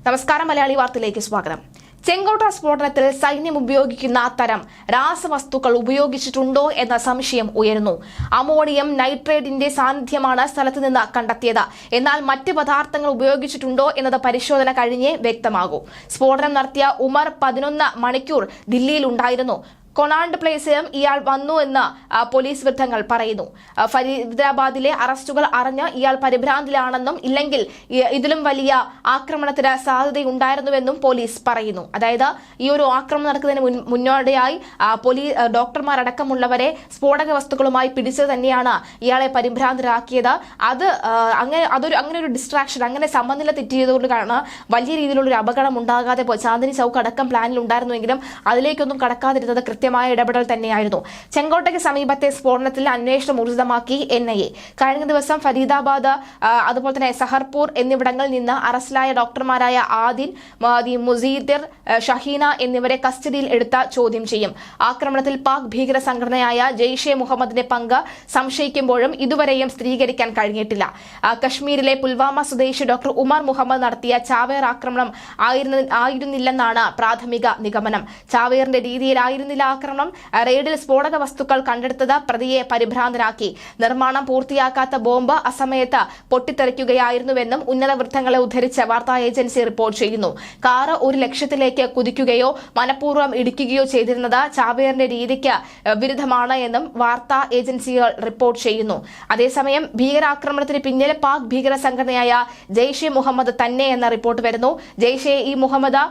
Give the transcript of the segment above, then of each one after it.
നമസ്കാരം, മലയാളി വാർത്തയിലേക്ക് സ്വാഗതം. ചെങ്കോട്ട സ്ഫോടനത്തിൽ സൈന്യം ഉപയോഗിക്കുന്ന തരം രാസവസ്തുക്കൾ ഉപയോഗിച്ചിട്ടുണ്ടോ എന്ന സംശയം ഉയരുന്നു. അമോണിയം നൈട്രേറ്റിന്റെ സാന്നിധ്യമാണ് സ്ഥലത്ത് നിന്ന് കണ്ടെത്തിയത്. എന്നാൽ മറ്റ് പദാർത്ഥങ്ങൾ ഉപയോഗിച്ചിട്ടുണ്ടോ എന്നത് പരിശോധന കഴിഞ്ഞേ വ്യക്തമാകൂ. സ്ഫോടനം നടത്തിയ ഉമർ 11 മണിക്കൂർ ദില്ലിയിലുണ്ടായിരുന്നു. കൊണാണ്ട് പ്ലേസിലും ഇയാൾ വന്നു എന്ന് പോലീസ് വൃത്തങ്ങൾ പറയുന്നു. ഫരീദാബാദിലെ അറസ്റ്റുകൾ അറിഞ്ഞ് ഇയാൾ പരിഭ്രാന്തിലാണെന്നും ഇല്ലെങ്കിൽ ഇതിലും വലിയ ആക്രമണത്തിന് സാധ്യതയുണ്ടായിരുന്നുവെന്നും പോലീസ് പറയുന്നു. അതായത് ഈ ഒരു ആക്രമണം നടക്കുന്നതിന് മുന്നോടിയായി ഡോക്ടർമാരടക്കമുള്ളവരെ സ്ഫോടക വസ്തുക്കളുമായി പിടിച്ചത് തന്നെയാണ് ഇയാളെ പരിഭ്രാന്തരാക്കിയത്. അങ്ങനെ ഒരു ഡിസ്ട്രാക്ഷൻ, അങ്ങനെ സമനില തെറ്റിയതുകൊണ്ടാണ് വലിയ രീതിയിലുള്ള ഒരു അപകടം ഉണ്ടാകാതെ പോയി. ചാന്ദിനി ചൌക്ക് അടക്കം പ്ലാനിൽ ഉണ്ടായിരുന്നുവെങ്കിലും അതിലേക്കൊന്നും കടക്കാതിരുന്നത് കൃത്യമായ ഇടപെടൽ തന്നെയായിരുന്നു. ചെങ്കോട്ടയ്ക്ക് സമീപത്തെ സ്ഫോടനത്തിൽ അന്വേഷണം ഊർജിതമാക്കി NIA. കഴിഞ്ഞ ദിവസം ഫരീദാബാദ്, അതുപോലെ തന്നെ സഹർപൂർ എന്നിവിടങ്ങളിൽ നിന്ന് അറസ്റ്റിലായ ഡോക്ടർമാരായ ആദിൽ, മുസീദിർ, ഷഹീന എന്നിവരെ കസ്റ്റഡിയിൽ എടുത്ത ചോദ്യം ചെയ്യും. ആക്രമണത്തിൽ പാക് ഭീകര സംഘടനയായ ജെയ്ഷെ മുഹമ്മദിന്റെ പങ്ക് സംശയിക്കുമ്പോഴും ഇതുവരെയും സ്ഥിരീകരിക്കാൻ കഴിഞ്ഞിട്ടില്ല. കശ്മീരിലെ പുൽവാമ സ്വദേശി ഡോക്ടർ ഉമർ മുഹമ്മദ് നടത്തിയ ചാവേർ ആക്രമണം ആയിരുന്നില്ലെന്നാണ് പ്രാഥമിക നിഗമനം. ചാവേറിന്റെ രീതിയിലായിരുന്നില്ല ആക്രമണം. റെയ്ഡിൽ സ്ഫോടക വസ്തുക്കൾ കണ്ടെടുത്തത് പ്രതിയെ പരിഭ്രാന്തനാക്കി. നിർമ്മാണം പൂർത്തിയാക്കാത്ത ബോംബ് അസമയത്ത് പൊട്ടിത്തെറിക്കുകയായിരുന്നുവെന്നും ഉന്നത വൃത്തങ്ങളെ ഉദ്ധരിച്ച് വാർത്താ ഏജൻസി റിപ്പോർട്ട് ചെയ്യുന്നു. കാറ് ഒരു ലക്ഷ്യത്തിലേക്ക് കുതിക്കുകയോ മനഃപൂർവ്വം ഇടിക്കുകയോ ചെയ്തിരുന്നത് ചാവേറിന്റെ രീതിക്ക് വിരുദ്ധമാണ് എന്നും വാർത്താ ഏജൻസികൾ റിപ്പോർട്ട് ചെയ്യുന്നു. അതേസമയം ഭീകരാക്രമണത്തിന് പിന്നിൽ പാക് ഭീകര സംഘടനയായ ജെയ്ഷെ മുഹമ്മദ് തന്നെ എന്ന റിപ്പോർട്ട് വരുന്നു. ജെയ്ഷെ ഇ മുഹമ്മദ്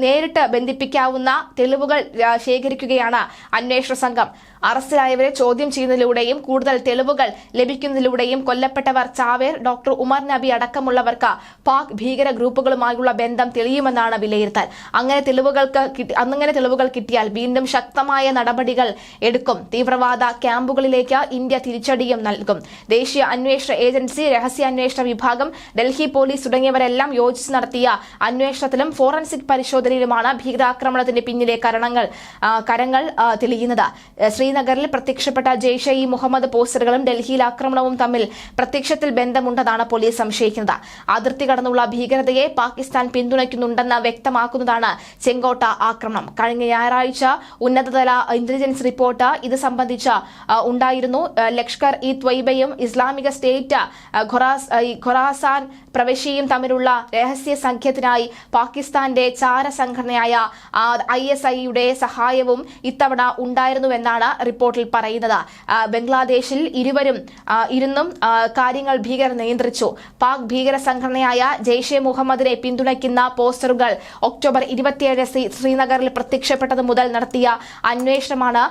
നേരിട്ട് ബന്ധിപ്പിക്കാവുന്ന തെളിവുകൾ ശേഖരിക്കുകയാണ് അന്വേഷണ സംഘം. അറസ്റ്റിലായവരെ ചോദ്യം ചെയ്യുന്നതിലൂടെയും കൂടുതൽ തെളിവുകൾ ലഭിക്കുന്നതിലൂടെയും കൊല്ലപ്പെട്ടവർ ചാവേർ, ഡോക്ടർ ഉമർ നബി അടക്കമുള്ളവർക്ക് പാക് ഭീകര ഗ്രൂപ്പുകളുമായുള്ള ബന്ധം തെളിയുമെന്നാണ് വിലയിരുത്തൽ. അങ്ങനെ തെളിവുകൾ കിട്ടിയാൽ വീണ്ടും ശക്തമായ നടപടികൾ എടുക്കും. തീവ്രവാദ ക്യാമ്പുകളിലേക്ക് ഇന്ത്യ തിരിച്ചടിയും നൽകും. ദേശീയ അന്വേഷണ ഏജൻസി, രഹസ്യാന്വേഷണ വിഭാഗം, ഡൽഹി പോലീസ് തുടങ്ങിയവരെല്ലാം യോജിച്ച് നടത്തിയ അന്വേഷണത്തിലും ഫോറൻസിക് പരിശോധനയിലുമാണ് ഭീകരാക്രമണത്തിന്റെ പിന്നിലെ കരങ്ങൾ തെളിയുന്നത്. ശ്രീനഗറിൽ പ്രത്യക്ഷപ്പെട്ട ജെയ്ഷെ ഇ മുഹമ്മദ് പോസ്റ്ററുകളും ഡൽഹിയിൽ ആക്രമണവും തമ്മിൽ പ്രത്യക്ഷത്തിൽ ബന്ധമുണ്ടെന്നാണ് പോലീസ് സംശയിക്കുന്നത്. അതിർത്തി കടന്നുള്ള ഭീകരതയെ പാകിസ്ഥാൻ പിന്തുണയ്ക്കുന്നുണ്ടെന്ന് വ്യക്തമാക്കുന്നതാണ് ചെങ്കോട്ട ആക്രമണം. കഴിഞ്ഞ ഞായറാഴ്ച ഉന്നതതല ഇന്റലിജൻസ് റിപ്പോർട്ട് ഇത് സംബന്ധിച്ച് ഉണ്ടായിരുന്നു. ലഷ്കർ ഇ ത്വയ്ബയും ഇസ്ലാമിക സ്റ്റേറ്റ് ഖൊറാസാൻ പ്രവിശ്യയും തമ്മിലുള്ള രഹസ്യ സഖ്യത്തിനായി പാകിസ്ഥാന്റെ ചാര സംഘടനയായ ISIയുടെ സഹായവും ഇത്തവണ ഉണ്ടായിരുന്നുവെന്നാണ് റിപ്പോർട്ടിൽ പറയുന്നത്. ബംഗ്ലാദേശിൽ ഇരുന്നും കാര്യങ്ങൾ ഭീകരർ നിയന്ത്രിച്ചു. പാക് ഭീകര സംഘടനയായ ജെയ്ഷെ മുഹമ്മദിനെ പിന്തുണയ്ക്കുന്ന പോസ്റ്ററുകൾ ഒക്ടോബർ 27 ശ്രീനഗറിൽ പ്രത്യക്ഷപ്പെട്ടത് മുതൽ നടത്തിയ അന്വേഷണമാണ്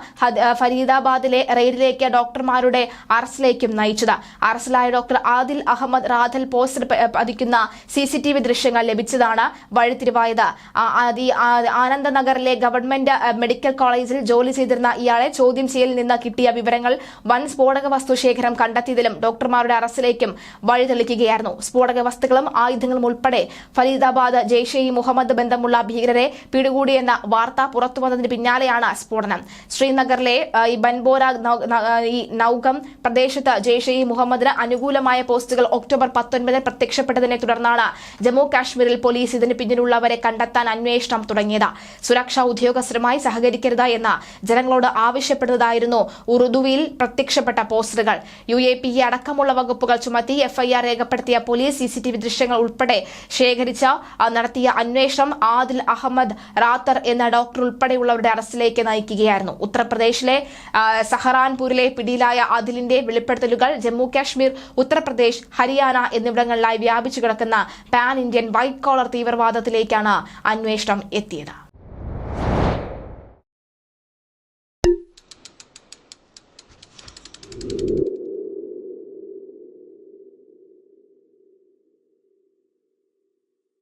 ഫരീദാബാദിലെ റെയ്ഡിലേക്ക് ഡോക്ടർമാരുടെ അറസ്റ്റിലേക്കും നയിച്ചത്. അറസ്റ്റിലായ ഡോക്ടർ ആദിൽ അഹമ്മദ് റാഥൽ പോസ്റ്റർ പതിക്കുന്ന CCTV ദൃശ്യങ്ങൾ ലഭിച്ചതാണ് വഴിത്തിരിവായത്. ആനന്ദനഗറിലെ ഗവൺമെന്റ് മെഡിക്കൽ കോളേജിൽ ജോലി ചെയ്തിരുന്ന ഇയാളെ ചോദ്യം ചെയ്യലിൽ നിന്ന് കിട്ടിയ വിവരങ്ങൾ വൻ സ്ഫോടക വസ്തു ശേഖരം കണ്ടെത്തിയതിലും ഡോക്ടർമാരുടെ അറസ്റ്റിലേക്കും വഴിതെളിക്കുകയായിരുന്നു. സ്ഫോടക വസ്തുക്കളും ആയുധങ്ങളും ഉൾപ്പെടെ ഫരീദാബാദ് ജെയ്ഷെ ഇ മുഹമ്മദ് ബന്ധമുള്ള ഭീകരരെ പിടികൂടിയെന്ന വാർത്ത പുറത്തുവന്നതിന് പിന്നാലെയാണ് സ്ഫോടനം. ശ്രീനഗറിലെ ബൻബോര നൌഗം പ്രദേശത്ത് ജെയ്ഷെ ഇ മുഹമ്മദിന് അനുകൂലമായ പോസ്റ്റുകൾ ഒക്ടോബർ 19 പ്രത്യക്ഷപ്പെട്ടതിനെ തുടർന്നാണ് ജമ്മു കാശ്മീരിൽ പോലീസ് ഇതിന് പിന്നിലുള്ളവരെ കണ്ടെത്താൻ അന്വേഷണം തുടങ്ങിയത്. സുരക്ഷാ ഉദ്യോഗസ്ഥരുമായി സഹകരിക്കരുത് എന്ന് ജനങ്ങളോട് ആവശ്യപ്പെടുന്നതായിരുന്നു ഉറുദുവിൽ പ്രത്യക്ഷപ്പെട്ട പോസ്റ്ററുകൾ. UAPA അടക്കമുള്ള വകുപ്പുകൾ ചുമത്തി FIR രേഖപ്പെടുത്തിയ പോലീസ് CCTV ദൃശ്യങ്ങൾ ഉൾപ്പെടെ ശേഖരിച്ച് നടത്തിയ അന്വേഷണം ആദിൽ അഹമ്മദ് റാത്തർ എന്ന ഡോക്ടർ ഉൾപ്പെടെയുള്ളവരുടെ അറസ്റ്റിലേക്ക് നയിക്കുകയായിരുന്നു. ഉത്തർപ്രദേശിലെ സഹറാൻപൂരിലെ പിടിയിലായ ആദിലിന്റെ വെളിപ്പെടുത്തലുകൾ ജമ്മു കാശ്മീർ, ഉത്തർപ്രദേശ്, ഹരിയാന എന്നിവിടങ്ങളിലായി വ്യാപിച്ചു കിടക്കുന്ന പാൻ ഇന്ത്യൻ വൈറ്റ് കോളർ തീവ്രവാദത്തിലേക്കാണ് അന്വേഷണം എത്തിയത്.